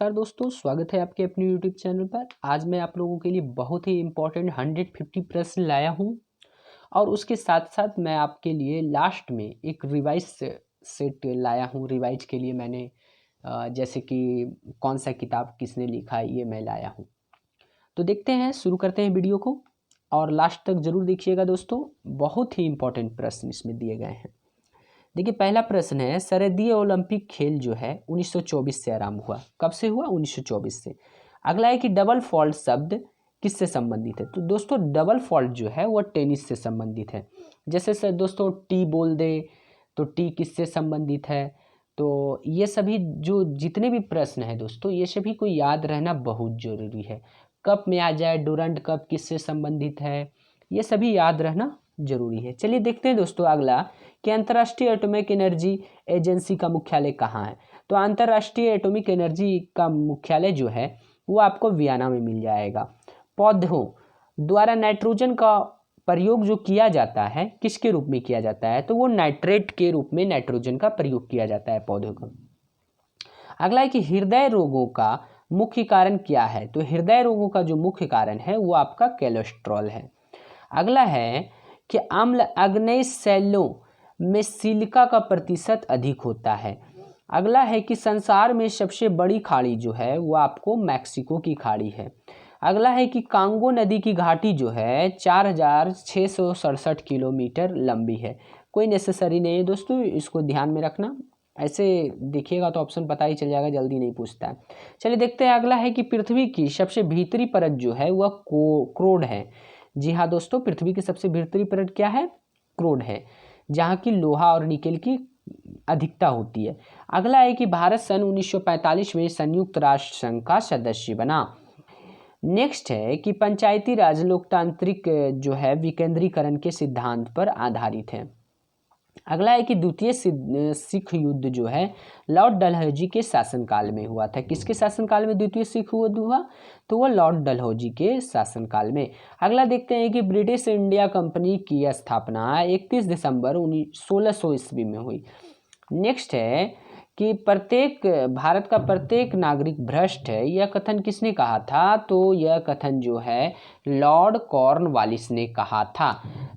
नमस्कार दोस्तों, स्वागत है आपके अपने YouTube चैनल पर। आज मैं आप लोगों के लिए बहुत ही इम्पोर्टेंट 150 प्रश्न लाया हूं और उसके साथ साथ मैं आपके लिए लास्ट में एक रिवाइज सेट लाया हूं। रिवाइज के लिए मैंने जैसे कि कौन सा किताब किसने लिखा है ये मैं लाया हूं। तो देखते हैं, शुरू करते हैं वीडियो को और लास्ट तक ज़रूर देखिएगा दोस्तों। बहुत ही इम्पोर्टेंट प्रश्न इसमें दिए गए हैं। देखिए, पहला प्रश्न है, शरदीय ओलंपिक खेल जो है 1924 से आरंभ हुआ। कब से हुआ? 1924 से। अगला है कि डबल फॉल्ट शब्द किससे संबंधित है? तो दोस्तों डबल फॉल्ट जो है वह टेनिस से संबंधित है। जैसे सर दोस्तों टी बोल दे तो टी किससे संबंधित है? तो ये सभी जो जितने भी प्रश्न हैं दोस्तों, ये सभी को याद रहना बहुत ज़रूरी है। कप में आ जाए डूरंड कप किससे संबंधित है, ये सभी याद रहना जरूरी है। चलिए देखते हैं दोस्तों अगला कि अंतर्राष्ट्रीय एटॉमिक एनर्जी एजेंसी का मुख्यालय कहाँ है। तो अंतर्राष्ट्रीय एटॉमिक एनर्जी का मुख्यालय जो है वो आपको वियना में मिल जाएगा। पौधों द्वारा नाइट्रोजन का प्रयोग जो किया जाता है किसके रूप में किया जाता है? तो वो नाइट्रेट के रूप में नाइट्रोजन का प्रयोग किया जाता है पौधों का। अगला है कि हृदय रोगों का मुख्य कारण क्या है? तो हृदय रोगों का जो मुख्य कारण है वो आपका कोलेस्ट्रॉल है। अगला है कि अम्ल आग्नेय शैलों में सिलिका का प्रतिशत अधिक होता है। अगला है कि संसार में सबसे बड़ी खाड़ी जो है वो आपको मैक्सिको की खाड़ी है। अगला है कि कांगो नदी की घाटी जो है 4667 किलोमीटर लंबी है। कोई नेसेसरी नहीं है दोस्तों, इसको ध्यान में रखना। ऐसे देखिएगा तो ऑप्शन पता ही चल जाएगा, जल्दी नहीं पूछता है। चलिए देखते हैं अगला है कि पृथ्वी की सबसे भीतरी परत जो है वह क्रोड है। जी हाँ दोस्तों, पृथ्वी की सबसे भीतरी परत क्या है? क्रोड है, जहाँ की लोहा और निकेल की अधिकता होती है। अगला है कि भारत सन 1945 में संयुक्त राष्ट्र संघ का सदस्य बना। नेक्स्ट है कि पंचायती राज लोकतांत्रिक जो है विकेंद्रीकरण के सिद्धांत पर आधारित है। अगला है कि द्वितीय सिख युद्ध जो है लॉर्ड डलहौजी के शासनकाल में हुआ था। किसके शासनकाल में द्वितीय सिख युद्ध हुआ? तो वह लॉर्ड डलहौजी के शासनकाल में। अगला देखते हैं कि ब्रिटिश इंडिया कंपनी की स्थापना 31 दिसंबर 1600 ईस्वी में हुई। नेक्स्ट है कि भारत का प्रत्येक नागरिक भ्रष्ट है, यह कथन किसने कहा था? तो यह कथन जो है लॉर्ड कॉर्नवालिस ने कहा था।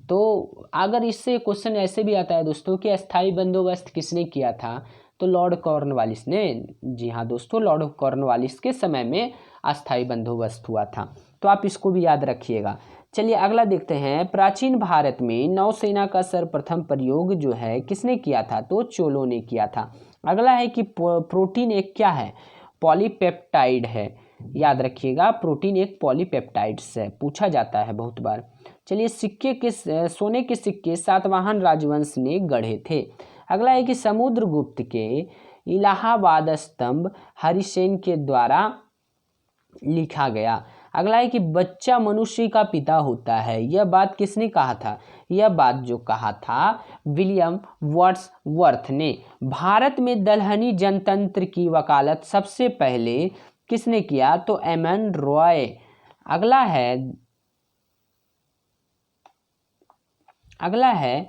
तो अगर इससे क्वेश्चन ऐसे भी आता है दोस्तों कि अस्थाई बंदोबस्त किसने किया था? तो लॉर्ड कॉर्नवालिस ने। जी हाँ दोस्तों, लॉर्ड कॉर्नवालिस के समय में अस्थाई बंदोबस्त हुआ था, तो आप इसको भी याद रखिएगा। चलिए अगला देखते हैं, प्राचीन भारत में नौसेना का सर्वप्रथम प्रयोग जो है किसने किया था? तो चोलों ने किया था। अगला है कि प्रोटीन एक क्या है? पॉलीपेप्टाइड है। याद रखिएगा, प्रोटीन एक पॉलीपेप्टाइड्स है, पूछा जाता है बहुत बार। चलिए सोने के सिक्के सातवाहन राजवंश ने गढ़े थे। अगला है कि समुद्रगुप्त के इलाहाबाद स्तंभ हरिसेन के द्वारा लिखा गया। अगला है कि बच्चा मनुष्य का पिता होता है, यह बात किसने कहा था? यह बात जो कहा था विलियम वर्ड्सवर्थ ने। भारत में दलहनी जनतंत्र की वकालत सबसे पहले किसने किया? तो एमएन रॉय। अगला है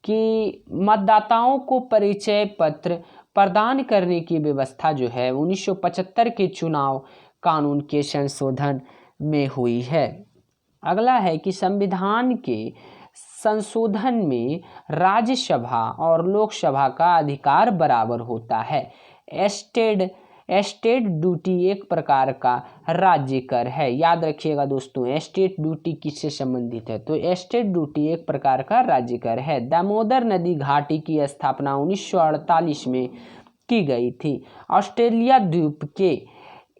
कि मतदाताओं को परिचय पत्र प्रदान करने की व्यवस्था जो है 1975 के चुनाव कानून के संशोधन में हुई है। अगला है कि संविधान के संशोधन में राज्यसभा और लोकसभा का अधिकार बराबर होता है। एस्टेट ड्यूटी एक प्रकार का राज्य कर है। याद रखिएगा दोस्तों, एस्टेट ड्यूटी किससे संबंधित है? तो एस्टेट ड्यूटी एक प्रकार का राज्य कर है। दामोदर नदी घाटी की स्थापना 1948 में की गई थी। ऑस्ट्रेलिया द्वीप के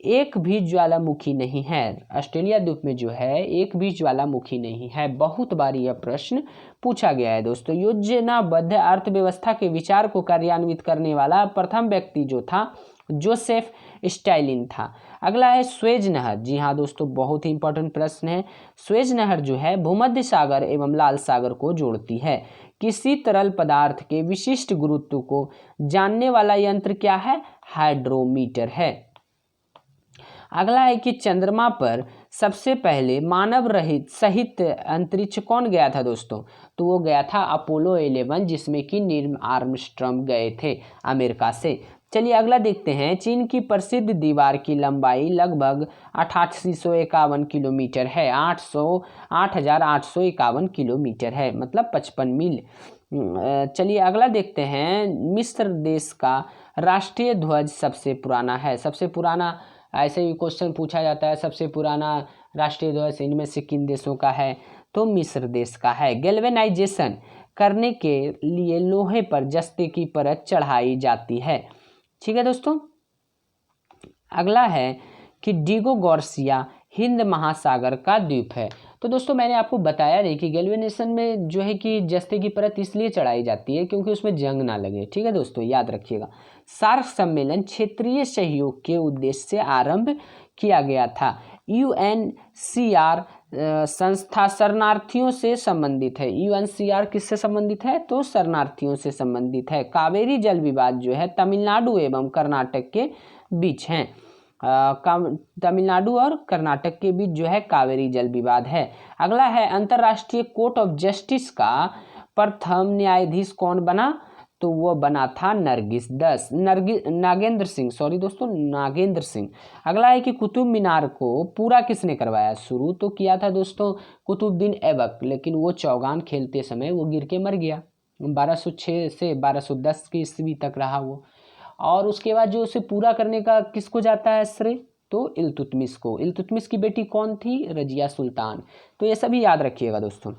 एक भी ज्वालामुखी नहीं है। ऑस्ट्रेलिया द्वीप में जो है एक भी ज्वालामुखी नहीं है। बहुत बार यह प्रश्न पूछा गया है दोस्तों। योजनाबद्ध अर्थव्यवस्था के विचार को कार्यान्वित करने वाला प्रथम व्यक्ति जो था जोसेफ स्टालिन था। अगला है स्वेज नहर। जी हाँ दोस्तों, बहुत ही इंपॉर्टेंट प्रश्न है। स्वेज नहर जो है भूमध्य सागर एवं लाल सागर को जोड़ती है। किसी तरल पदार्थ के विशिष्ट गुरुत्व को जानने वाला यंत्र क्या है? हाइड्रोमीटर है। अगला है कि चंद्रमा पर सबसे पहले मानव रहित सहित अंतरिक्ष कौन गया था दोस्तों? तो वो गया था अपोलो 11, जिसमें कि नील आर्मस्ट्रॉन्ग गए थे अमेरिका से। चलिए अगला देखते हैं। चीन की प्रसिद्ध दीवार की लंबाई लगभग 8851 किलोमीटर है। 8851 किलोमीटर है, मतलब 55 मील। चलिए अगला देखते हैं। मिस्र देश का राष्ट्रीय ध्वज सबसे पुराना है। सबसे पुराना, ऐसे भी क्वेश्चन पूछा जाता है, सबसे पुराना राष्ट्रीय ध्वज इनमें से किन देशों का है, तो मिस्र देश का है। गैल्वेनाइजेशन करने के लिए लोहे पर जस्ते की परत चढ़ाई जाती है। ठीक है दोस्तों। अगला है कि डिगो गार्सिया हिंद महासागर का द्वीप है। तो दोस्तों मैंने आपको बताया नहीं कि गैल्वेनेशन में जो है कि जस्ते की परत इसलिए चढ़ाई जाती है क्योंकि उसमें जंग ना लगे। ठीक है दोस्तों, याद रखिएगा। सार्क सम्मेलन क्षेत्रीय सहयोग के उद्देश्य से आरंभ किया गया था। यूएनसीआर संस्था शरणार्थियों से संबंधित है। यूएनसीआर किससे संबंधित है, तो शरणार्थियों से संबंधित है। कावेरी जल विवाद जो है तमिलनाडु एवं कर्नाटक के बीच है। तमिलनाडु और कर्नाटक के बीच जो है कावेरी जल विवाद है। अगला है अंतर्राष्ट्रीय कोर्ट ऑफ जस्टिस का प्रथम न्यायाधीश कौन बना, तो वो बना था नागेंद्र सिंह। अगला है कि कुतुब मीनार को पूरा किसने करवाया। शुरू तो किया था दोस्तों कुतुबुद्दीन ऐबक, लेकिन वो चौगान खेलते समय वो गिर के मर गया। 1206 से 1210 की ईस्वी तक रहा वो। और उसके बाद जो उसे पूरा करने का किसको जाता है श्रेय, तो इल्तुतमिश को। इल्तुतमिश की बेटी कौन थी, रजिया सुल्तान। तो ये सभी याद रखिएगा दोस्तों।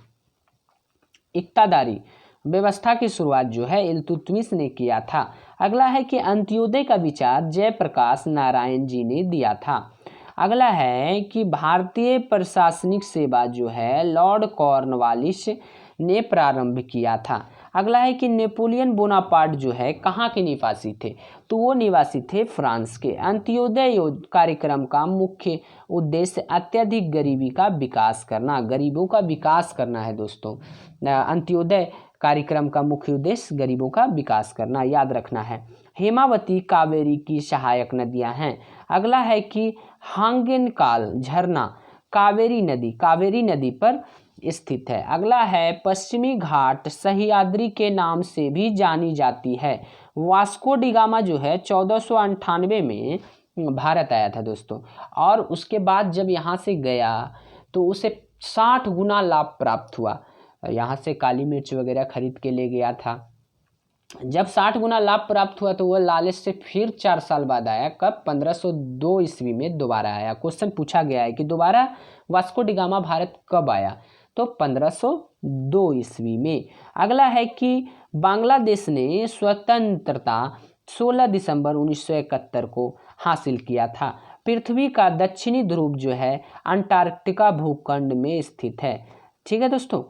इक्तादारी व्यवस्था की शुरुआत जो है इल्तुतमिश ने किया था। अगला है कि अंत्योदय का विचार जयप्रकाश नारायण जी ने दिया था। अगला है कि भारतीय प्रशासनिक सेवा जो है लॉर्ड कॉर्नवालिस ने प्रारंभ किया था। अगला है कि नेपोलियन बोनापार्ट जो है कहाँ के निवासी थे, तो वो निवासी थे फ्रांस के। अंत्योदय कार्यक्रम का मुख्य उद्देश्य अत्यधिक गरीबी का विकास करना, गरीबों का विकास करना है दोस्तों। अंत्योदय कार्यक्रम का मुख्य उद्देश्य गरीबों का विकास करना, याद रखना है। हेमावती कावेरी की सहायक नदियां हैं। अगला है कि हांगेनकाल झरना कावेरी नदी पर स्थित है। अगला है पश्चिमी घाट सह्याद्री के नाम से भी जानी जाती है। वास्को डिगामा जो है 1498 में भारत आया था दोस्तों, और उसके बाद जब यहाँ से गया तो उसे 60 गुना लाभ प्राप्त हुआ। यहाँ से काली मिर्च वगैरह खरीद के ले गया था। जब 60 गुना लाभ प्राप्त हुआ तो वह लालच से फिर 4 साल बाद आया। कब, 1502 ईस्वी में दोबारा आया। क्वेश्चन पूछा गया है कि दोबारा वास्को डिगामा भारत कब आया, तो 1502 ईस्वी में। अगला है कि बांग्लादेश ने स्वतंत्रता 16 दिसंबर 1971 को हासिल किया था। पृथ्वी का दक्षिणी ध्रुव जो है अंटार्कटिका भूखंड में स्थित है। ठीक है दोस्तों।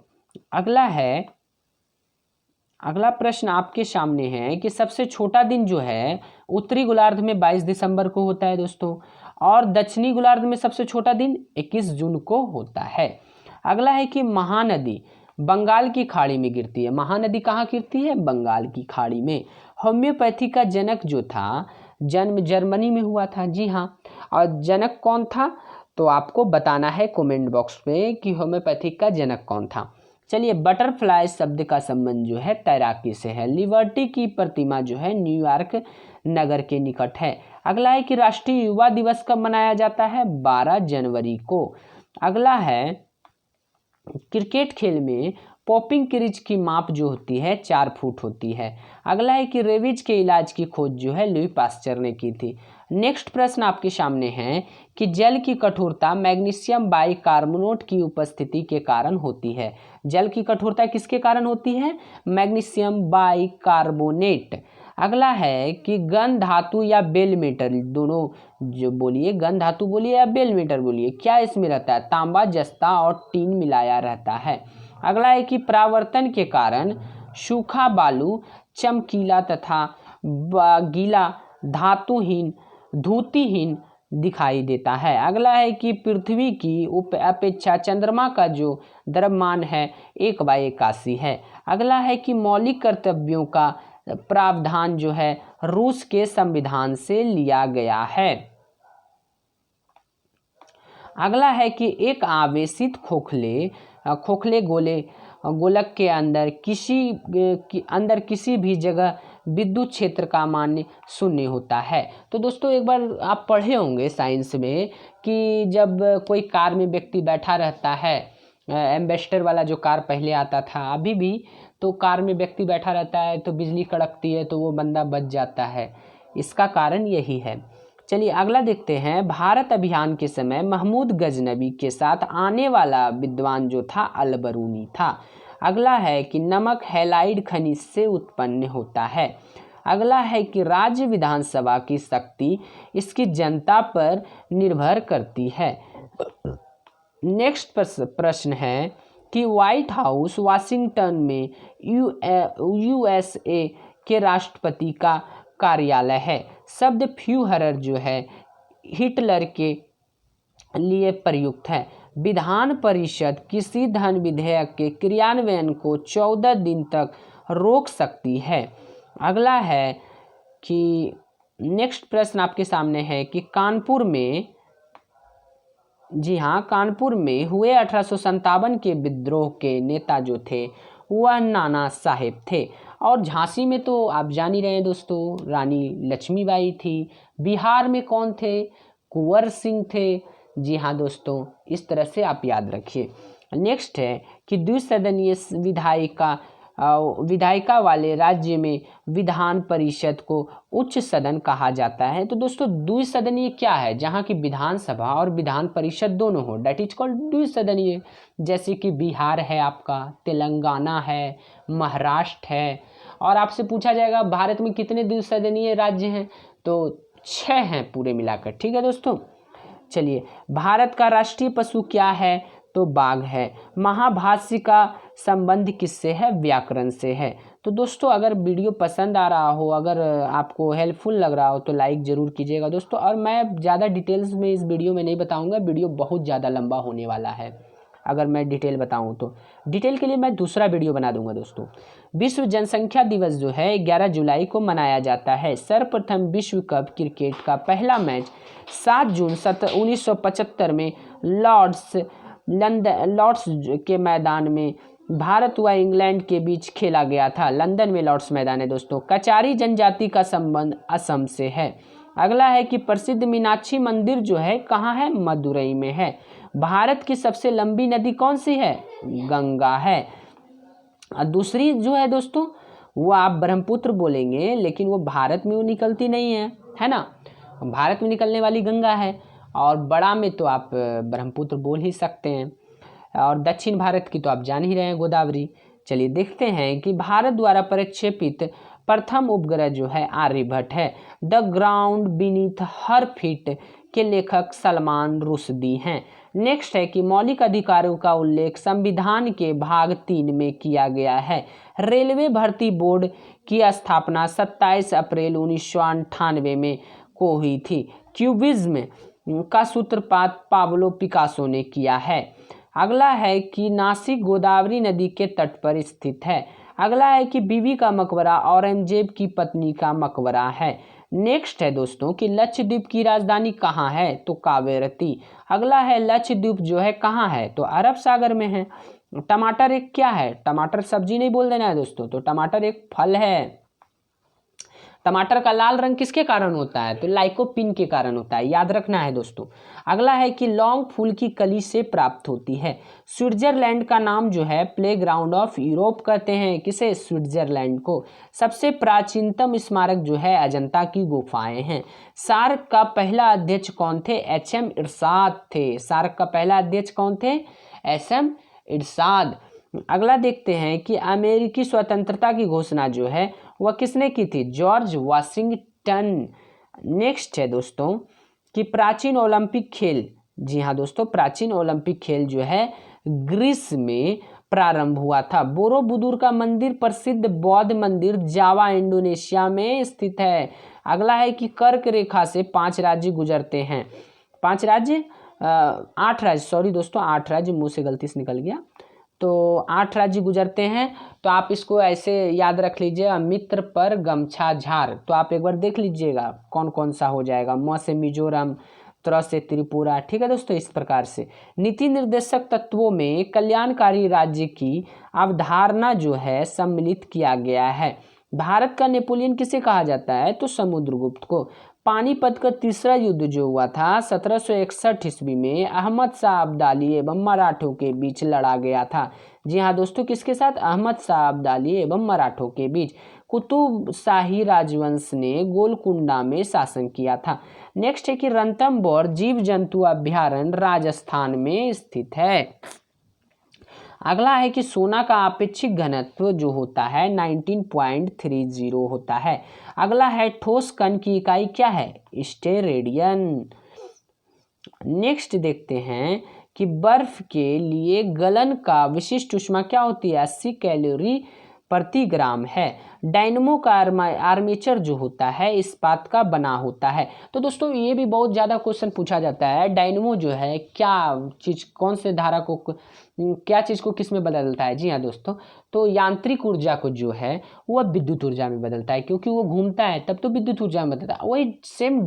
अगला प्रश्न आपके सामने है कि सबसे छोटा दिन जो है उत्तरी गोलार्ध में 22 दिसंबर को होता है दोस्तों, और दक्षिणी गोलार्ध में सबसे छोटा दिन 21 जून को होता है। अगला है कि महानदी बंगाल की खाड़ी में गिरती है। महानदी कहाँ गिरती है, बंगाल की खाड़ी में। होम्योपैथी का जनक जो था, जन्म जर्मनी में हुआ था। जी हाँ, और जनक कौन था, तो आपको बताना है कमेंट बॉक्स में कि होम्योपैथिक का जनक कौन था। चलिए, बटरफ्लाई शब्द का संबंध जो है तैराकी से है। लिबर्टी की प्रतिमा जो है न्यूयॉर्क नगर के निकट है। अगला है कि राष्ट्रीय युवा दिवस कब मनाया जाता है, 12 जनवरी को। अगला है क्रिकेट खेल में पॉपिंग क्रीज की माप जो होती है 4 फुट होती है। अगला है कि रेबीज के इलाज की खोज जो है लुई पास्चर ने की थी। नेक्स्ट प्रश्न आपके सामने है कि जल की कठोरता मैग्नीशियम बाइकार्बोनेट की उपस्थिति के कारण होती है। जल की कठोरता किसके कारण होती है, मैग्नीशियम बाइकार्बोनेट। अगला है कि घन धातु या बेल मेटल, दोनों जो बोलिए, घन धातु बोलिए या बेल मेटल बोलिए, क्या इसमें रहता है, तांबा, जस्ता और टीन मिलाया रहता है। अगला है कि परावर्तन के कारण सूखा बालू चमकीला तथा गीला धातुहीन धूतिहीन दिखाई देता है। अगला है कि पृथ्वी की अपेक्षा चंद्रमा का जो द्रव्यमान है 1/81 है। अगला है कि मौलिक कर्तव्यों का प्रावधान जो है रूस के संविधान से लिया गया है। अगला है कि एक आवेशित खोखले गोलक के अंदर किसी भी जगह विद्युत क्षेत्र का मान शून्य होता है। तो दोस्तों एक बार आप पढ़े होंगे साइंस में कि जब कोई कार में व्यक्ति बैठा रहता है, एम्बेसडर वाला जो कार पहले आता था, अभी भी तो कार में व्यक्ति बैठा रहता है तो बिजली कड़कती है तो वो बंदा बच जाता है। इसका कारण यही है। चलिए अगला देखते हैं। भारत अभियान के समय महमूद गजनबी के साथ आने वाला विद्वान जो था अलबरूनी था। अगला है कि नमक हैलाइड खनिज से उत्पन्न होता है। अगला है कि राज्य विधानसभा की शक्ति इसकी जनता पर निर्भर करती है। नेक्स्ट प्रश्न है कि व्हाइट हाउस वाशिंगटन में यूएसए के राष्ट्रपति का कार्यालय है। शब्द फ्यूहरर जो है हिटलर के लिए प्रयुक्त है। विधान परिषद किसी धन विधेयक के क्रियान्वयन को 14 दिन तक रोक सकती है। अगला है कि नेक्स्ट प्रश्न आपके सामने है कि कानपुर में, जी हाँ, कानपुर में हुए 1857 के विद्रोह के नेता जो थे वह नाना साहेब थे। और झांसी में तो आप जान ही रहे हैं दोस्तों, रानी लक्ष्मीबाई थी। बिहार में कौन थे? कुंवर सिंह थे। जी हाँ दोस्तों, इस तरह से आप याद रखिए। नेक्स्ट है कि द्विसदनीय विधायिका वाले राज्य में विधान परिषद को उच्च सदन कहा जाता है। तो दोस्तों द्विसदनीय क्या है? जहाँ की विधानसभा और विधान परिषद दोनों हो, डेट इज कॉल्ड द्विसदनीय। जैसे कि बिहार है आपका, तेलंगाना है, महाराष्ट्र है। और आपसे पूछा जाएगा भारत में कितने द्विसदनीय राज्य हैं? तो 6 हैं पूरे मिलाकर। ठीक है दोस्तों। चलिए, भारत का राष्ट्रीय पशु क्या है? तो बाघ है। महाभाष्य का संबंध किससे है? व्याकरण से है। तो दोस्तों अगर वीडियो पसंद आ रहा हो, अगर आपको हेल्पफुल लग रहा हो तो लाइक ज़रूर कीजिएगा दोस्तों। और मैं ज़्यादा डिटेल्स में इस वीडियो में नहीं बताऊंगा, वीडियो बहुत ज़्यादा लंबा होने वाला है अगर मैं डिटेल बताऊं तो। डिटेल के लिए मैं दूसरा वीडियो बना दूंगा दोस्तों। विश्व जनसंख्या दिवस जो है 11 जुलाई को मनाया जाता है। सर्वप्रथम विश्व कप क्रिकेट का पहला मैच 7 जून 1975 में लॉर्ड्स के मैदान में भारत व इंग्लैंड के बीच खेला गया था। लंदन में लॉर्ड्स मैदान है दोस्तों। कचारी जनजाति का संबंध असम से है। अगला है कि प्रसिद्ध मीनाक्षी मंदिर जो है कहाँ है? मदुरई में है। भारत की सबसे लंबी नदी कौन सी है? गंगा है। दूसरी जो है दोस्तों वो आप ब्रह्मपुत्र बोलेंगे, लेकिन वो भारत में वो निकलती नहीं है ना। भारत में निकलने वाली गंगा है, और बड़ा में तो आप ब्रह्मपुत्र बोल ही सकते हैं। और दक्षिण भारत की तो आप जान ही रहे हैं, गोदावरी। चलिए देखते हैं कि भारत द्वारा प्रक्षेपित प्रथम उपग्रह जो है आर्यभट्ट है। The ground beneath her feet के लेखक सलमान रुश्दी हैं। नेक्स्ट है कि मौलिक अधिकारों का उल्लेख संविधान के भाग 3 में किया गया है। रेलवे भर्ती बोर्ड की स्थापना 27 अप्रैल 1998 में को हुई थी। क्यूबिज्म का सूत्रपात पाब्लो पिकासो ने किया है। अगला है कि नासिक गोदावरी नदी के तट पर स्थित है। अगला है कि बीबी का मकबरा औरंगजेब की पत्नी का मकबरा है। नेक्स्ट है दोस्तों कि लक्षद्वीप की राजधानी कहाँ है? तो कावेरती। अगला है लक्षद्वीप जो है कहाँ है? तो अरब सागर में है। टमाटर एक क्या है? टमाटर सब्जी नहीं बोल देना है दोस्तों, तो टमाटर एक फल है। टमाटर का लाल रंग किसके कारण होता है? तो लाइकोपिन के कारण होता है, याद रखना है दोस्तों। अगला है कि लौंग फूल की कली से प्राप्त होती है। स्विट्जरलैंड का नाम जो है प्लेग्राउंड ऑफ यूरोप कहते हैं। किसे? स्विट्जरलैंड को। सबसे प्राचीनतम स्मारक जो है अजंता की गुफाएं हैं। सार्क का पहला अध्यक्ष कौन थे? एच.एम. इरशाद थे। सार्क का पहला अध्यक्ष कौन थे? एच.एम. इरशाद। अगला देखते हैं कि अमेरिकी स्वतंत्रता की घोषणा जो है वह किसने की थी? George Washington. नेक्स्ट है दोस्तों कि प्राचीन ओलंपिक खेल, जी हाँ दोस्तों, प्राचीन ओलंपिक खेल जो है ग्रीस में प्रारंभ हुआ था। बोरोबुदुर का मंदिर प्रसिद्ध बौद्ध मंदिर जावा इंडोनेशिया में स्थित है। अगला है कि कर्क रेखा से 5 राज्य गुजरते हैं। 5 राज्य 8 राज्य, सॉरी दोस्तों 8 राज्य, मुंह से गलती से निकल गया। तो 8 राज्य गुजरते हैं। तो आप इसको ऐसे याद रख लीजिएगा, मित्र पर गमछा झार। तो आप एक बार देख लीजिएगा कौन कौन सा हो जाएगा। म से मिजोरम, त्र से त्रिपुरा। ठीक है दोस्तों, इस प्रकार से नीति निर्देशक तत्वों में कल्याणकारी राज्य की अवधारणा जो है सम्मिलित किया गया है। भारत का नेपोलियन किसे कहा जाता है? तो समुद्रगुप्त को। पानीपत का तीसरा युद्ध जो हुआ था 1761 ईस्वी में अहमद शाह अब्दाली एवं मराठों के बीच लड़ा गया था। जी हाँ दोस्तों, किसके साथ? अहमद शाह अब्दाली एवं मराठों के बीच। कुतुब शाही राजवंश ने गोलकुंडा में शासन किया था। नेक्स्ट है कि रणथंभौर जीव जंतु अभ्यारण्य राजस्थान में स्थित है। अगला है कि सोना का आपेक्षिक घनत्व जो होता है 19.30 होता है। अगला है ठोस कण की इकाई क्या है? स्टेरेडियन। नेक्स्ट देखते हैं कि बर्फ के लिए गलन का विशिष्ट ऊष्मा क्या होती है? 80 कैलोरी प्रति ग्राम है। डायनमो का आर्मेचर जो होता है इस्पात का बना होता है। तो दोस्तों ये भी बहुत ज़्यादा क्वेश्चन पूछा जाता है, डायनमो जो है क्या चीज़, कौन से धारा को, क्या चीज़ को किस में बदलता है? जी हाँ दोस्तों, तो यांत्रिक ऊर्जा को जो है वह विद्युत ऊर्जा में बदलता है, क्योंकि वो घूमता है तब तो विद्युत ऊर्जा में बदलता है। वही सेम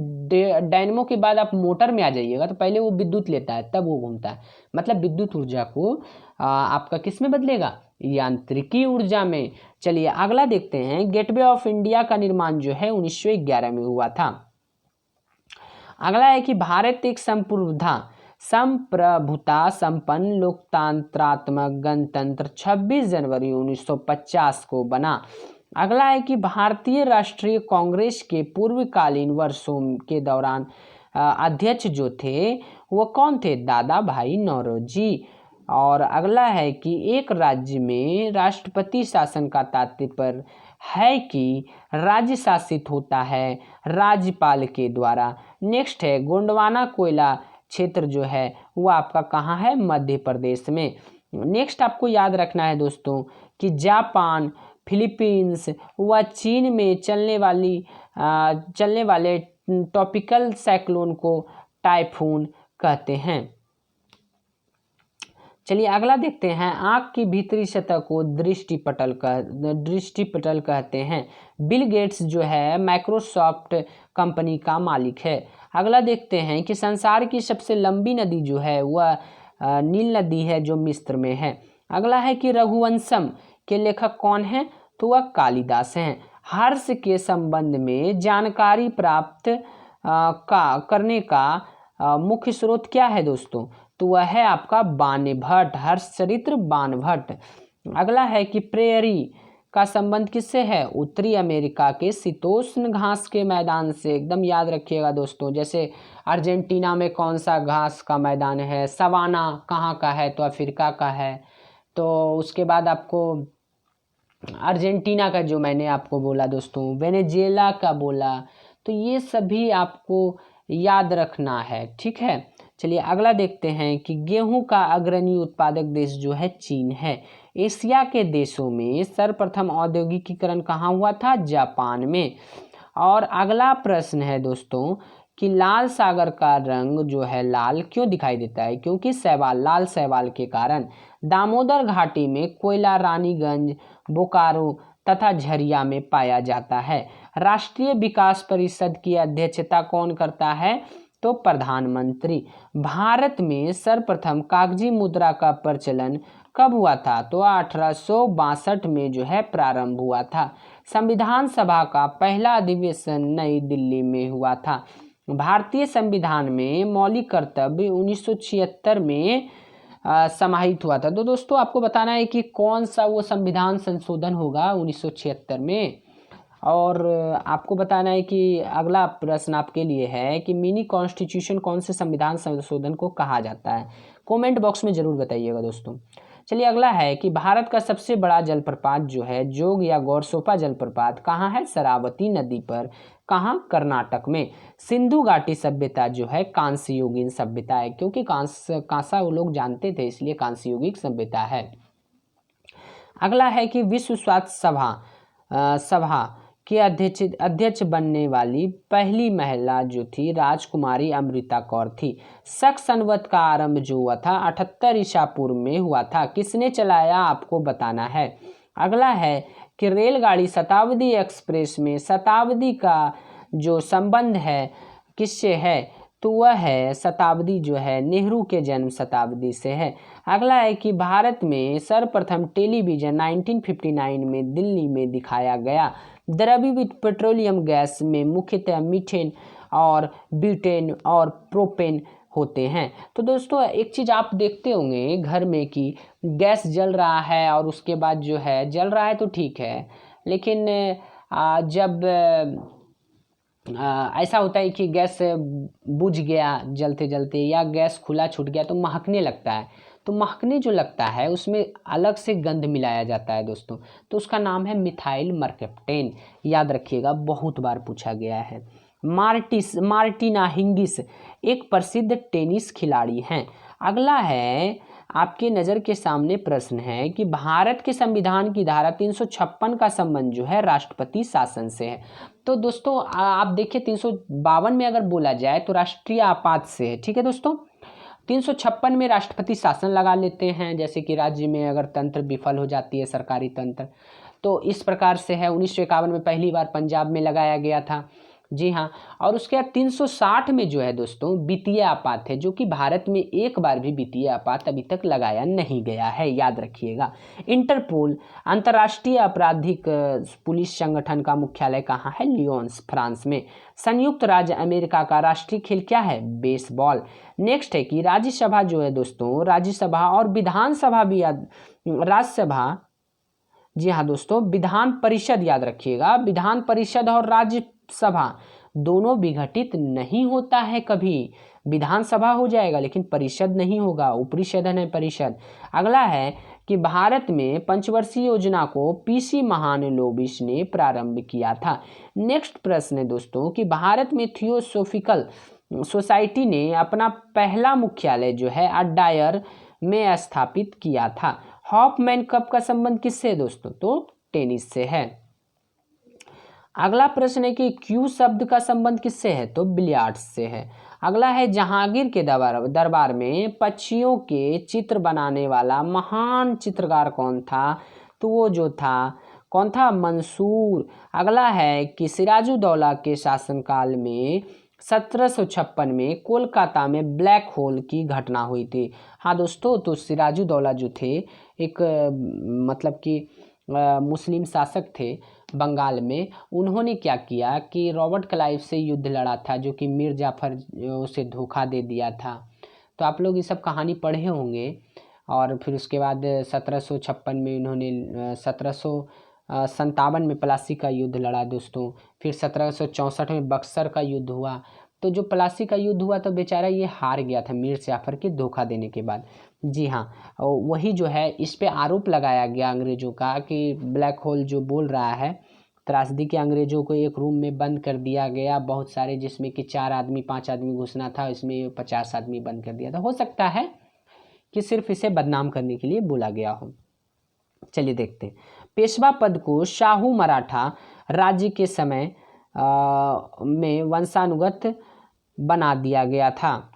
डायनमो के बाद आप मोटर में आ जाइएगा तो पहले वो विद्युत लेता है तब वो घूमता है, मतलब विद्युत ऊर्जा को आपका किस में बदलेगा? यांत्रिकी ऊर्जा में। चलिए अगला देखते हैं, गेटवे ऑफ इंडिया का निर्माण जो है 1911 में हुआ था। अगला है कि भारत एक संप्रभुता संपन्न लोकतंत्रात्मक गणतंत्र 26 जनवरी 1950 को बना। अगला है कि भारतीय राष्ट्रीय कांग्रेस के पूर्वकालीन वर्षों के दौरान अध्यक्ष जो थे वो कौन थे? दादा भाई नौरोजी। और अगला है कि एक राज्य में राष्ट्रपति शासन का तात्पर्य है कि राज्य शासित होता है राज्यपाल के द्वारा। नेक्स्ट है गोंडवाना कोयला क्षेत्र जो है वो आपका कहाँ है? मध्य प्रदेश में। नेक्स्ट आपको याद रखना है दोस्तों कि जापान, फिलीपींस व चीन में चलने वाले ट्रॉपिकल साइक्लोन को टाइफून कहते हैं। चलिए अगला देखते हैं, आँख की भीतरी सतह को दृष्टिपटल कहते हैं। बिल गेट्स जो है माइक्रोसॉफ्ट कंपनी का मालिक है। अगला देखते हैं कि संसार की सबसे लंबी नदी जो है वह नील नदी है जो मिस्र में है। अगला है कि रघुवंशम के लेखक कौन है? तो वह कालिदास हैं। हर्ष के संबंध में जानकारी प्राप्त करने का मुख्य स्रोत क्या है दोस्तों? तो वह है आपका बाणभट्ट, हर्षचरित्र बाणभट्ट। अगला है कि प्रेयरी का संबंध किससे है? उत्तरी अमेरिका के शीतोष्ण घास के मैदान से। एकदम याद रखिएगा दोस्तों, जैसे अर्जेंटीना में कौन सा घास का मैदान है? सवाना कहाँ का है? तो अफ्रीका का है। तो उसके बाद आपको अर्जेंटीना का जो मैंने आपको बोला दोस्तों, वेनेजुएला का बोला, तो ये सभी आपको याद रखना है, ठीक है। चलिए अगला देखते हैं कि गेहूं का अग्रणी उत्पादक देश जो है चीन है। एशिया के देशों में सर्वप्रथम औद्योगिकीकरण कहाँ हुआ था? जापान में। और अगला प्रश्न है दोस्तों कि लाल सागर का रंग जो है लाल क्यों दिखाई देता है? क्योंकि शैवाल, लाल शैवाल के कारण। दामोदर घाटी में कोयला रानीगंज, बोकारो तथा झरिया में पाया जाता है। राष्ट्रीय विकास परिषद की अध्यक्षता कौन करता है? तो प्रधानमंत्री। भारत में सर्वप्रथम कागजी मुद्रा का प्रचलन कब हुआ था? तो 1862 में जो है प्रारंभ हुआ था। संविधान सभा का पहला अधिवेशन नई दिल्ली में हुआ था। भारतीय संविधान में मौलिक कर्तव्य 1976 में समाहित हुआ था। तो दोस्तों आपको बताना है कि कौन सा वो संविधान संशोधन होगा 1976 में। और आपको बताना है कि अगला प्रश्न आपके लिए है कि मिनी कॉन्स्टिट्यूशन कौन से संविधान संशोधन को कहा जाता है? कमेंट बॉक्स में ज़रूर बताइएगा दोस्तों। चलिए अगला है कि भारत का सबसे बड़ा जलप्रपात जो है जोग या गौरसोपा जलप्रपात कहाँ है? शरावती नदी पर। कहाँ? कर्नाटक में। सिंधु घाटी सभ्यता जो है कांस्य युगीन सभ्यता है, क्योंकि कांसा वो लोग जानते थे इसलिए कांस्य युगीन सभ्यता है। अगला है कि विश्व स्वास्थ्य सभा के अध्यक्ष बनने वाली पहली महिला जो थी राजकुमारी अमृता कौर थी। शक संवत का आरंभ जो हुआ था 78 ईसा पूर्व में हुआ था। किसने चलाया? आपको बताना है। अगला है कि रेलगाड़ी शताब्दी एक्सप्रेस में शताब्दी का जो संबंध है किससे है? तो वह है शताब्दी जो है नेहरू के जन्म शताब्दी से है। अगला है कि भारत में सर्वप्रथम टेलीविज़न 1959 में दिल्ली में दिखाया गया। द्रवीभूत पेट्रोलियम गैस में मुख्यतः मीथेन और ब्यूटेन और प्रोपेन होते हैं। तो दोस्तों एक चीज़ आप देखते होंगे घर में कि गैस जल रहा है और उसके बाद जो है जल रहा है तो ठीक है, लेकिन जब ऐसा होता है कि गैस बुझ गया जलते जलते या गैस खुला छूट गया तो महकने लगता है। तो महकने जो लगता है उसमें अलग से गंध मिलाया जाता है दोस्तों, तो उसका नाम है मिथाइल मर्केप्टेन। याद रखिएगा, बहुत बार पूछा गया है। मार्टिना हिंगिस एक प्रसिद्ध टेनिस खिलाड़ी हैं। अगला है आपके नज़र के सामने प्रश्न है कि भारत के संविधान की धारा 356 का संबंध जो है राष्ट्रपति शासन से है। तो दोस्तों आप देखिए 352 में अगर बोला जाए तो राष्ट्रीय आपात से है। ठीक है दोस्तों, 356 में राष्ट्रपति शासन लगा लेते हैं, जैसे कि राज्य में अगर तंत्र विफल हो जाती है सरकारी तंत्र, तो इस प्रकार से है। 1951 में पहली बार पंजाब में लगाया गया था। जी हाँ, और उसके बाद 360 में जो है दोस्तों वित्तीय आपात है, जो कि भारत में एक बार भी वित्तीय आपात अभी तक लगाया नहीं गया है, याद रखिएगा। इंटरपोल अंतर्राष्ट्रीय आपराधिक पुलिस संगठन का मुख्यालय कहाँ है? लियोन्स, फ्रांस में। संयुक्त राज्य अमेरिका का राष्ट्रीय खेल क्या है? बेसबॉल। नेक्स्ट है कि राज्यसभा जो है दोस्तों, राज्यसभा और विधानसभा भी राज्यसभा, जी हाँ दोस्तों, विधान परिषद याद रखिएगा, विधान परिषद और राज्यसभा दोनों विघटित नहीं होता है कभी। विधानसभा हो जाएगा लेकिन परिषद नहीं होगा, ऊपरी सदन है परिषद। अगला है कि भारत में पंचवर्षीय योजना को पीसी महालनोबिस ने प्रारंभ किया था। नेक्स्ट प्रश्न है दोस्तों कि भारत में थियोसोफिकल सोसाइटी ने अपना पहला मुख्यालय जो है अडायर में स्थापित किया था। हॉफमैन कप का संबंध किससे है दोस्तों? तो टेनिस से है। अगला प्रश्न है कि क्यू शब्द का संबंध किससे है? तो बिलियर्ड्स से है। अगला है जहांगीर के दरबार में पक्षियों के चित्र बनाने वाला महान चित्रकार कौन था? तो वो जो था कौन था? मंसूर। अगला है कि सिराजुद्दौला के शासनकाल में 1756 में कोलकाता में ब्लैक होल की घटना हुई थी। हाँ दोस्तों, तो सिराजुद्दौला जो थे एक मतलब कि मुस्लिम शासक थे बंगाल में। उन्होंने क्या किया कि रॉबर्ट क्लाइव से युद्ध लड़ा था, जो कि मीर जाफर उसे धोखा दे दिया था। तो आप लोग ये सब कहानी पढ़े होंगे। और फिर उसके बाद 1756 में इन्होंने 1757 में प्लासी का युद्ध लड़ा दोस्तों। फिर 1764 में बक्सर का युद्ध हुआ। तो जो प्लासी का युद्ध हुआ तो बेचारा ये हार गया था मीर जाफर के धोखा देने के बाद। जी हाँ, वही जो है इस पे आरोप लगाया गया अंग्रेज़ों का कि ब्लैक होल जो बोल रहा है, त्रासदी के अंग्रेज़ों को एक रूम में बंद कर दिया गया, बहुत सारे, जिसमें कि 4 आदमी 5 आदमी घुसना था, इसमें 50 आदमी बंद कर दिया था। हो सकता है कि सिर्फ इसे बदनाम करने के लिए बोला गया हो। चलिए देखते हैं। पेशवा पद को शाहू मराठा राज्य के समय में वंशानुगत बना दिया गया था।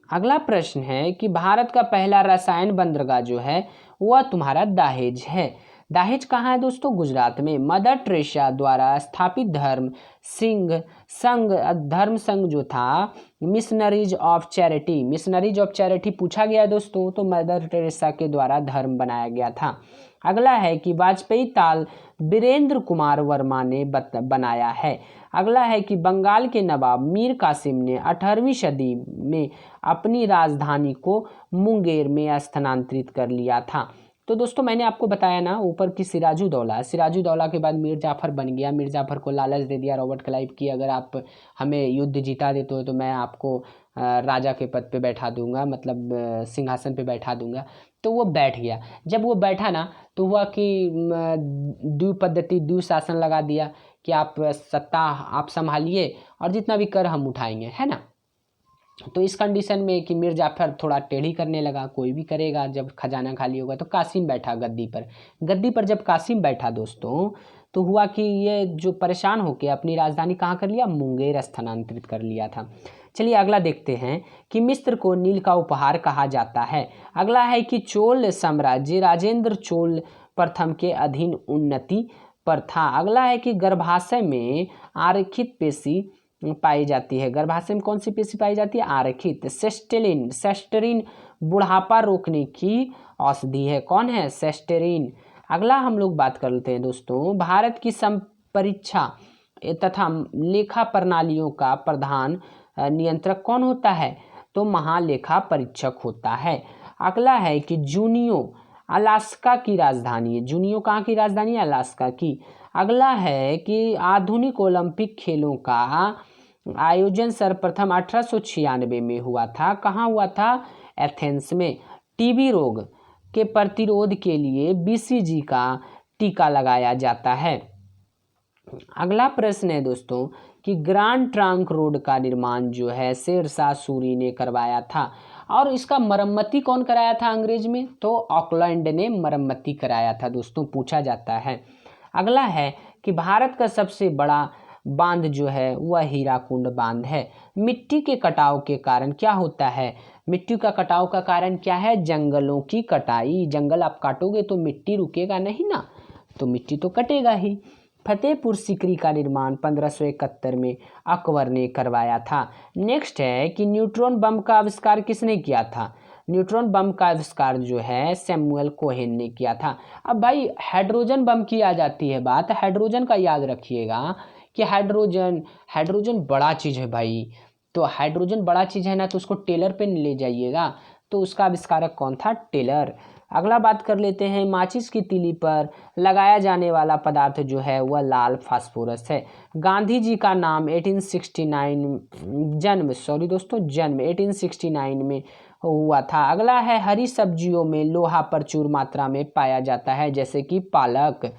अगला प्रश्न है कि भारत का पहला रसायन बंदरगाह जो है वह तुम्हारा दहेज है। दहेज कहाँ है दोस्तों? गुजरात में। मदर टेरेसा द्वारा स्थापित धर्म संघ जो था मिशनरीज ऑफ चैरिटी पूछा गया दोस्तों, तो मदर टेरेसा के द्वारा धर्म बनाया गया था। अगला है कि वाजपेयी ताल वीरेंद्र कुमार वर्मा ने बनाया है। अगला है कि बंगाल के नवाब मीर कासिम ने 18वीं सदी में अपनी राजधानी को मुंगेर में स्थानांतरित कर लिया था। तो दोस्तों मैंने आपको बताया ना ऊपर की सिराजुद्दौला के बाद मीर जाफर बन गया। मीर जाफर को लालच दे दिया रॉबर्ट क्लाइव की, अगर आप हमें युद्ध जीता देते हो तो मैं आपको राजा के पद पे बैठा दूंगा, मतलब सिंहासन पे बैठा दूंगा। तो वो बैठ गया। जब वो बैठा ना तो हुआ कि द्विपद्धति शासन लगा दिया कि आप सत्ता आप संभालिए और जितना भी कर हम उठाएंगे, है ना। तो इस कंडीशन में कि मीर जाफर थोड़ा टेढ़ी करने लगा, कोई भी करेगा जब खजाना खाली होगा। तो कासिम बैठा गद्दी पर जब कासिम बैठा दोस्तों तो हुआ कि ये जो परेशान होकर अपनी राजधानी कहाँ कर लिया? मुंगेर स्थानांतरित कर लिया था। चलिए अगला देखते हैं कि मिस्र को नील का उपहार कहा जाता है। अगला है कि चोल साम्राज्य राजेंद्र चोल प्रथम के अधीन उन्नति पर था। अगला है कि गर्भाशय में आरेखित पेशी पाई जाती है। गर्भाशय में कौन सी पेशी पाई जाती है? आरक्षित। सेस्टेलिन, सेस्टेरिन बुढ़ापा रोकने की औषधि है। कौन है? सेस्टेरिन। अगला हम लोग बात कर लेते हैं दोस्तों, भारत की परीक्षा तथा लेखा प्रणालियों का प्रधान नियंत्रक कौन होता है? तो महालेखा परीक्षक होता है। अगला है कि जूनियो अलास्का की राजधानी है। जूनियो कहाँ की राजधानी है? अलास्का की। अगला है कि आधुनिक ओलंपिक खेलों का आयोजन सर्वप्रथम 1896 में हुआ था। कहाँ हुआ था? एथेंस में। टीबी रोग के प्रतिरोध के लिए बीसीजी का टीका लगाया जाता है। अगला प्रश्न है दोस्तों कि ग्रांड ट्रंक रोड का निर्माण जो है शेरशाह सूरी ने करवाया था, और इसका मरम्मती कौन कराया था अंग्रेज में? तो ऑकलैंड ने मरम्मती कराया था दोस्तों, पूछा जाता है। अगला है कि भारत का सबसे बड़ा बांध जो है वह हीराकुंड बांध है। मिट्टी के कटाव के कारण क्या होता है? मिट्टी का कटाव का कारण क्या है? जंगलों की कटाई। जंगल आप काटोगे तो मिट्टी रुकेगा नहीं ना, तो मिट्टी तो कटेगा ही। फतेहपुर सीकरी का निर्माण 1571 में अकबर ने करवाया था। नेक्स्ट है कि न्यूट्रॉन बम का आविष्कार किसने किया था? न्यूट्रॉन बम का आविष्कार जो है सैमुअल कोहेन ने किया था। अब भाई हाइड्रोजन बम की आ जाती है बात, हाइड्रोजन का याद रखिएगा कि हाइड्रोजन बड़ा चीज़ है भाई। तो हाइड्रोजन बड़ा चीज़ है ना, तो उसको टेलर पे ले जाइएगा। तो उसका आविष्कारक कौन था? टेलर। अगला बात कर लेते हैं, माचिस की तीली पर लगाया जाने वाला पदार्थ जो है वह लाल फास्फोरस है। गांधी जी का नाम 1869 जन्म 1869 में हुआ था। अगला है, हरी सब्जियों में लोहा प्रचुर मात्रा में पाया जाता है, जैसे कि पालक।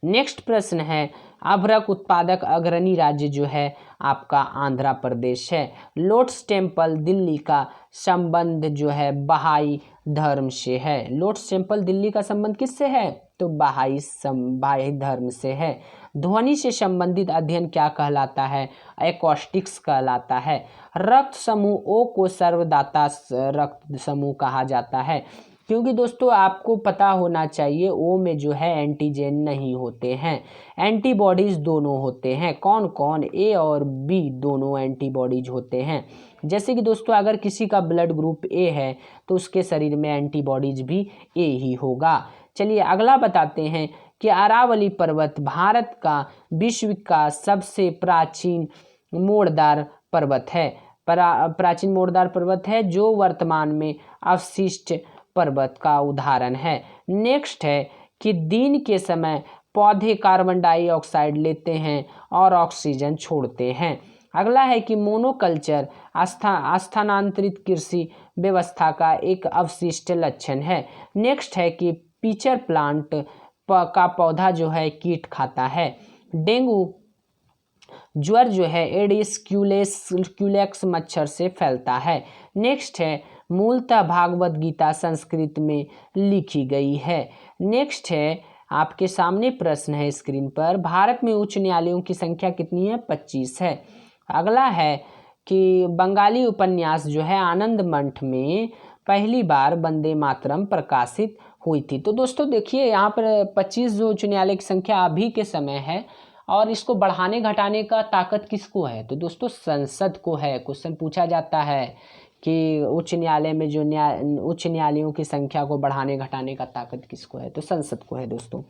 नेक्स्ट प्रश्न है, अभ्रक उत्पादक अग्रणी राज्य जो है आपका आंध्र प्रदेश है। लोटस टेम्पल दिल्ली का संबंध जो है बहाई धर्म से है। लोटस टेम्पल दिल्ली का संबंध किससे है? तो बहाई धर्म से है। ध्वनि से संबंधित अध्ययन क्या कहलाता है? एकॉस्टिक्स कहलाता है। रक्त समूह ओ को सर्वदाता रक्त समूह कहा जाता है, क्योंकि दोस्तों आपको पता होना चाहिए ओ में जो है एंटीजन नहीं होते हैं, एंटीबॉडीज दोनों होते हैं। कौन कौन? ए और बी दोनों एंटीबॉडीज होते हैं। जैसे कि दोस्तों अगर किसी का ब्लड ग्रुप ए है तो उसके शरीर में एंटीबॉडीज भी ए ही होगा। चलिए अगला बताते हैं कि अरावली पर्वत भारत का विश्व का सबसे प्राचीन मोड़दार पर्वत है। प्राचीन मोड़दार पर्वत है जो वर्तमान में अवशिष्ट पर्वत का उदाहरण है। नेक्स्ट है कि दिन के समय पौधे कार्बन डाइऑक्साइड लेते हैं और ऑक्सीजन छोड़ते हैं। अगला है कि मोनोकल्चर स्थानांतरित कृषि व्यवस्था का एक अवशिष्ट लक्षण है। नेक्स्ट है कि पीचर प्लांट का पौधा जो है कीट खाता है। डेंगू ज्वर जो है एडिस क्यूलेक्स मच्छर से फैलता है। नेक्स्ट है, मूलतः भागवत गीता संस्कृत में लिखी गई है। नेक्स्ट है, आपके सामने प्रश्न है स्क्रीन पर, भारत में उच्च न्यायालयों की संख्या कितनी है? 25 है। अगला है कि बंगाली उपन्यास जो है आनंद मठ में पहली बार वंदे मातरम प्रकाशित हुई थी। तो दोस्तों देखिए यहाँ पर 25 जो उच्च न्यायालय की संख्या अभी के समय है, और इसको बढ़ाने घटाने का ताकत किसको है? तो दोस्तों संसद को है। क्वेश्चन पूछा जाता है कि उच्च न्यायालय में जो उच्च न्यायालयों की संख्या को बढ़ाने घटाने का ताकत किसको है? तो संसद को है दोस्तों।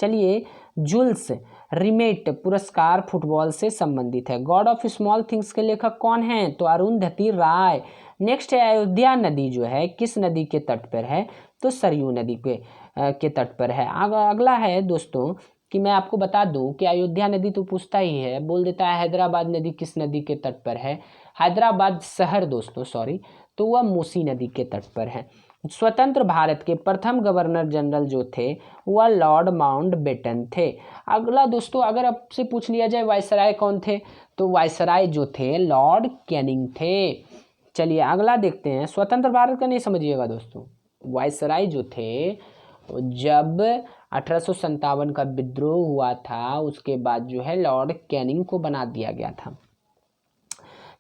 चलिए, जुल्स रिमेट पुरस्कार फुटबॉल से संबंधित है। गॉड ऑफ स्मॉल थिंग्स के लेखक कौन हैं? तो अरुंधति राय। नेक्स्ट है, अयोध्या नदी जो है किस नदी के तट पर है? तो सरयू नदी के तट पर है। अगला है दोस्तों कि मैं आपको बता दूं कि अयोध्या नदी तो पूछता ही है, बोल देता है हैदराबाद नदी किस नदी के तट पर है? हैदराबाद शहर दोस्तों सॉरी, तो वह मूसी नदी के तट पर है। स्वतंत्र भारत के प्रथम गवर्नर जनरल जो थे वह लॉर्ड माउंटबेटन थे। अगला दोस्तों अगर आपसे पूछ लिया जाए वायसराय कौन थे, तो वायसराय जो थे लॉर्ड कैनिंग थे। चलिए अगला देखते हैं, स्वतंत्र भारत का नहीं समझिएगा दोस्तों, वायसराय जो थे जब 1857 का विद्रोह हुआ था उसके बाद जो है लॉर्ड कैनिंग को बना दिया गया था।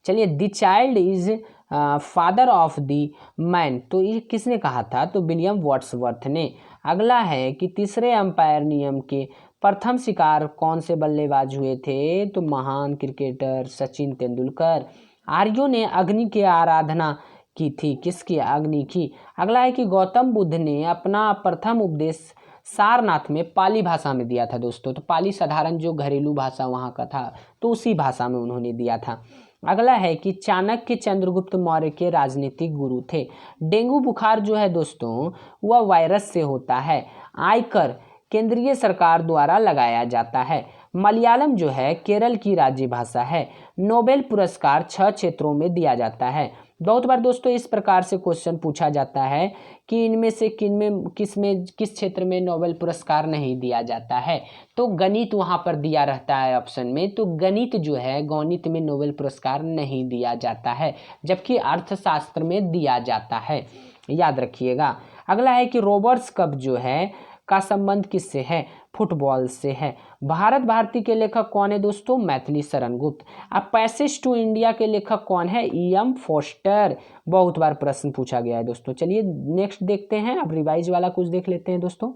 चलिए, the child is father of the man, तो ये किसने कहा था? तो विलियम वर्ड्सवर्थ ने। अगला है कि तीसरे अंपायर नियम के प्रथम शिकार कौन से बल्लेबाज हुए थे? तो महान क्रिकेटर सचिन तेंदुलकर। आर्यों ने अग्नि की आराधना की थी, किसकी? अग्नि की। अगला है कि गौतम बुद्ध ने अपना प्रथम उपदेश सारनाथ में पाली भाषा में दिया था दोस्तों। तो पाली साधारण जो घरेलू भाषा वहाँ का था, तो उसी भाषा में उन्होंने दिया था। अगला है कि चाणक्य चंद्रगुप्त मौर्य के राजनीतिक गुरु थे। डेंगू बुखार जो है दोस्तों वह वायरस से होता है। आयकर केंद्रीय सरकार द्वारा लगाया जाता है। मलयालम जो है केरल की राज्य भाषा है। नोबेल पुरस्कार 6 क्षेत्रों में दिया जाता है। बहुत बार दोस्तों इस प्रकार से क्वेश्चन पूछा जाता है कि इनमें से किस क्षेत्र में नोबेल पुरस्कार नहीं दिया जाता है? तो गणित वहाँ पर दिया रहता है ऑप्शन में। तो गणित जो है, गणित में नोबेल पुरस्कार नहीं दिया जाता है, जबकि अर्थशास्त्र में दिया जाता है, याद रखिएगा। अगला है कि रोबर्ट्स कप जो है का संबंध किससे है? फुटबॉल से है। भारत भारती के लेखक कौन है दोस्तों? मैथिली शरण गुप्त। अब पैसेज टू इंडिया के लेखक कौन है? E.M. फोस्टर। बहुत बार प्रश्न पूछा गया है दोस्तों। चलिए नेक्स्ट देखते हैं, अब रिवाइज वाला कुछ देख लेते हैं दोस्तों।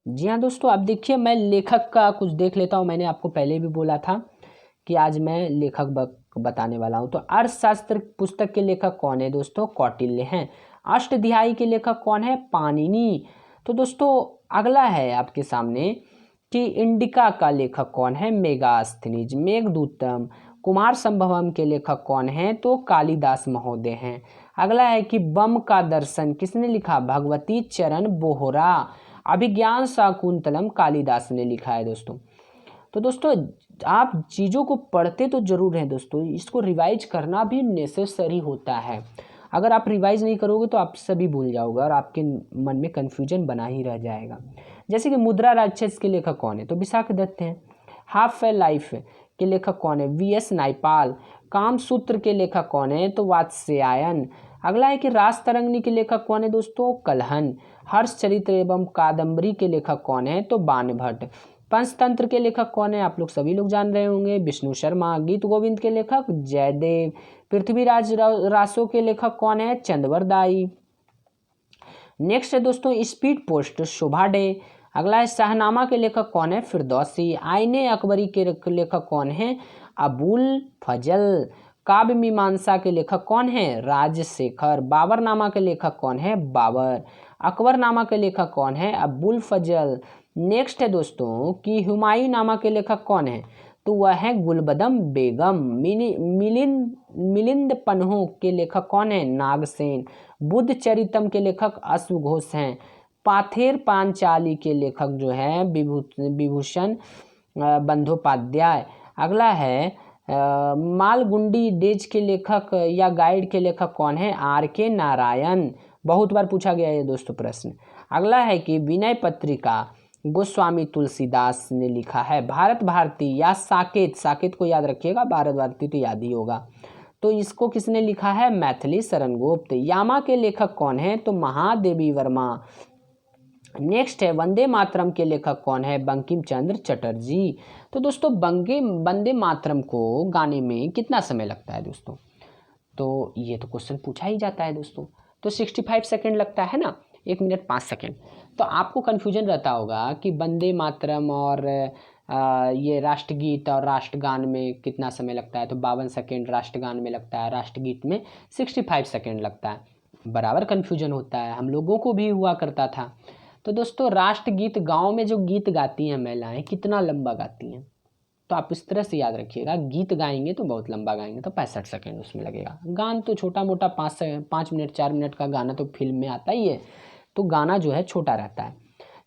जी हाँ दोस्तों, अब देखिए मैं लेखक का कुछ देख लेता हूँ। मैंने आपको पहले भी बोला था कि आज मैं लेखक बताने वाला हूँ। तो अर्थशास्त्र पुस्तक के लेखक कौन है दोस्तों? कौटिल्य हैं। अष्टध्यायी के लेखक कौन है? पाणिनि। तो दोस्तों अगला है आपके सामने कि इंडिका का लेखक कौन है? मेगास्थनीज। मेघदूतम कुमार संभवम के लेखक कौन है? तो कालिदास महोदय हैं। अगला है कि बम का दर्शन किसने लिखा? भगवती चरण बोहरा। अभिज्ञान शाकुंतलम कालिदास ने लिखा है दोस्तों। तो दोस्तों आप चीज़ों को पढ़ते तो जरूर हैं दोस्तों, इसको रिवाइज करना भी नेसेसरी होता है। अगर आप रिवाइज नहीं करोगे तो आप सभी भूल जाओगे और आपके मन में कन्फ्यूजन बना ही रह जाएगा। जैसे कि मुद्रा राक्षस के लेखक कौन है? तो विशाख दत्त हैं। हाफ ए लाइफ के लेखक कौन है? V.S. नायपाल। कामसूत्र के लेखक कौन है? तो वात्स्यायन। अगला है कि रास तरंगिणी के लेखक कौन है दोस्तों? कल्हन। हर्षचरित्र एवं कादम्बरी के लेखक कौन है? तो बाणभट्ट। पंचतंत्र के लेखक कौन है? आप लोग सभी लोग जान रहे होंगे, विष्णु शर्मा। गीत गोविंद के लेखक जयदेव। पृथ्वीराज रासो के लेखक कौन है? चंदवर दाई। नेक्स्ट है दोस्तों स्पीड पोस्ट शोभा डे। अगला है शाहनामा के लेखक कौन है? फिरदौसी। आईने अकबरी के लेखक कौन है? अबुल फजल। काव्य मीमांसा के लेखक कौन है? राजशेखर। बाबरनामा के लेखक कौन है? बाबर। अकबरनामा के लेखक कौन है? अबुल फजल। नेक्स्ट है दोस्तों कि हुमायूं नामा के लेखक कौन है? तो वह है गुलबदम बेगम। मिलिंद पन्हों के लेखक कौन है? नागसेन। बुद्ध चरितम के लेखक अश्वघोष हैं। पाथेर पांचाली के लेखक जो है विभूषण बंदोपाध्याय। अगला है मालगुंडी डेज के लेखक या गाइड के लेखक कौन है? R.K. नारायण। बहुत बार पूछा गया है दोस्तों प्रश्न। अगला है कि विनय पत्रिका गोस्वामी तुलसीदास ने लिखा है। भारत भारती या साकेत, साकेत को याद रखिएगा, भारत भारती तो याद ही होगा। तो इसको किसने लिखा है? मैथिली शरण गुप्त। यामा के लेखक कौन है? तो महादेवी वर्मा। नेक्स्ट है वंदे मातरम के लेखक कौन है? बंकिम चंद्र चटर्जी। तो दोस्तों वंदे मातरम को गाने में कितना समय लगता है दोस्तों? तो ये तो क्वेश्चन पूछा ही जाता है दोस्तों। तो 65 सेकेंड लगता है ना, 1 मिनट 5 सेकेंड। तो आपको कन्फ्यूजन रहता होगा कि वंदे मातरम और ये राष्ट्रगीत और राष्ट्रगान में कितना समय लगता है? तो 52 सेकेंड राष्ट्रगान में लगता है, राष्ट्रगीत में 65 सेकेंड लगता है। बराबर कन्फ्यूजन होता है, हम लोगों को भी हुआ करता था। तो दोस्तों राष्ट्रगीत, गाँव में जो गीत गाती हैं महिलाएं कितना लंबा गाती हैं? तो आप इस तरह से याद रखिएगा, गीत गाएंगे तो बहुत लंबा गाएंगे तो 65 सेकेंड उसमें लगेगा। गान तो छोटा मोटा 5 मिनट 4 मिनट का गाना तो फिल्म में आता ही है, तो गाना जो है छोटा रहता है।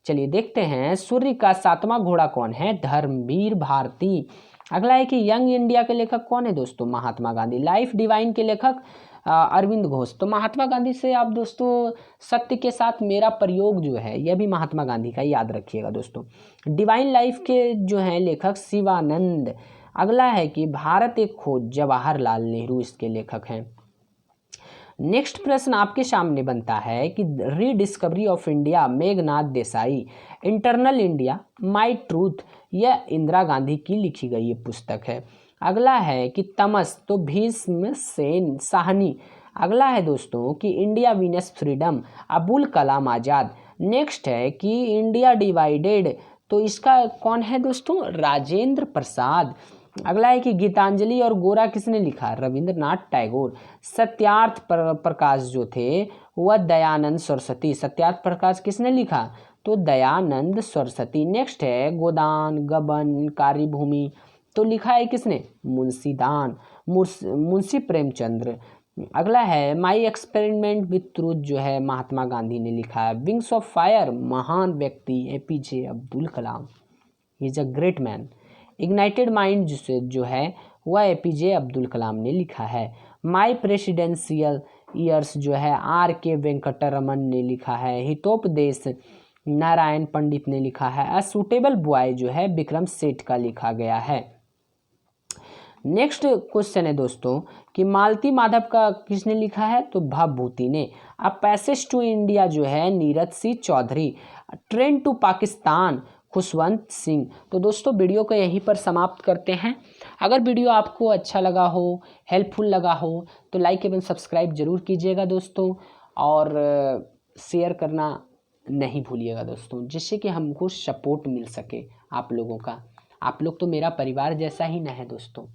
चलिए देखते हैं सूर्य का 7वां घोड़ा कौन है? धर्मवीर भारती। अगला है कि यंग इंडिया के लेखक कौन है दोस्तों? महात्मा गांधी। लाइफ डिवाइन के लेखक अरविंद घोष। तो महात्मा गांधी से आप दोस्तों सत्य के साथ मेरा प्रयोग जो है यह भी महात्मा गांधी का याद रखिएगा दोस्तों। डिवाइन लाइफ के जो हैं लेखक शिवानंद। अगला है कि भारत एक खोज जवाहरलाल नेहरू इसके लेखक हैं। नेक्स्ट प्रश्न आपके सामने बनता है कि rediscovery of India Meghnath Desai. Internal India my truth यह इंदिरा गांधी की लिखी गई ये पुस्तक है। अगला है कि तमस, तो भीष्म सेन साहनी। अगला है दोस्तों कि India Venus freedom Abul Kalam Azad. Next है कि इंडिया डिवाइडेड, तो इसका कौन है दोस्तों, राजेंद्र प्रसाद। अगला है कि गीतांजलि और गोरा किसने लिखा, रविंद्रनाथ टैगोर। सत्यार्थ प्रकाश जो थे वह दयानंद सरस्वती। सत्यार्थ प्रकाश किसने लिखा, तो दयानंद सरस्वती। नेक्स्ट है गोदान, गबन, कार्यभूमि, तो लिखा है किसने, मुंशीदान, मुंशी प्रेमचंद्र। अगला है माई एक्सपेरिमेंट विथ ट्रूथ, जो है महात्मा गांधी ने लिखा है। विंग्स ऑफ फायर, महान व्यक्ति APJ Abdul Kalam, he is a great man. Ignited mind जो है वह एपीजे अब्दुल कलाम ने लिखा है। माई प्रेसिडेंशियल ईयर्स जो है आर के वेंकटरमन ने लिखा है। हितोपदेश नारायण पंडित ने लिखा है। अ सूटेबल बॉय जो है विक्रम सेठ का लिखा गया है। नेक्स्ट क्वेश्चन है दोस्तों कि मालती माधव का किसने लिखा है, तो भवभूति ने। अ पैसेज टू इंडिया जो है नीरज सिंह चौधरी। Train to Pakistan Khushwant Singh. तो दोस्तों वीडियो को यहीं पर समाप्त करते हैं। अगर वीडियो आपको अच्छा लगा हो, हेल्पफुल लगा हो, तो लाइक एवं सब्सक्राइब जरूर कीजिएगा दोस्तों, और शेयर करना नहीं भूलिएगा दोस्तों, जिससे कि हमको सपोर्ट मिल सके आप लोगों का। आप लोग तो मेरा परिवार जैसा ही ना है दोस्तों।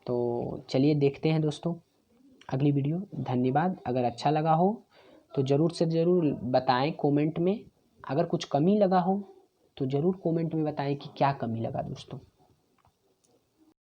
तो चलिए देखते हैं दोस्तों अगली वीडियो। धन्यवाद। अगर अच्छा लगा हो तो ज़रूर से ज़रूर बताएं कमेंट में। अगर कुछ कमी लगा हो तो ज़रूर कमेंट में बताएं कि क्या कमी लगा दोस्तों।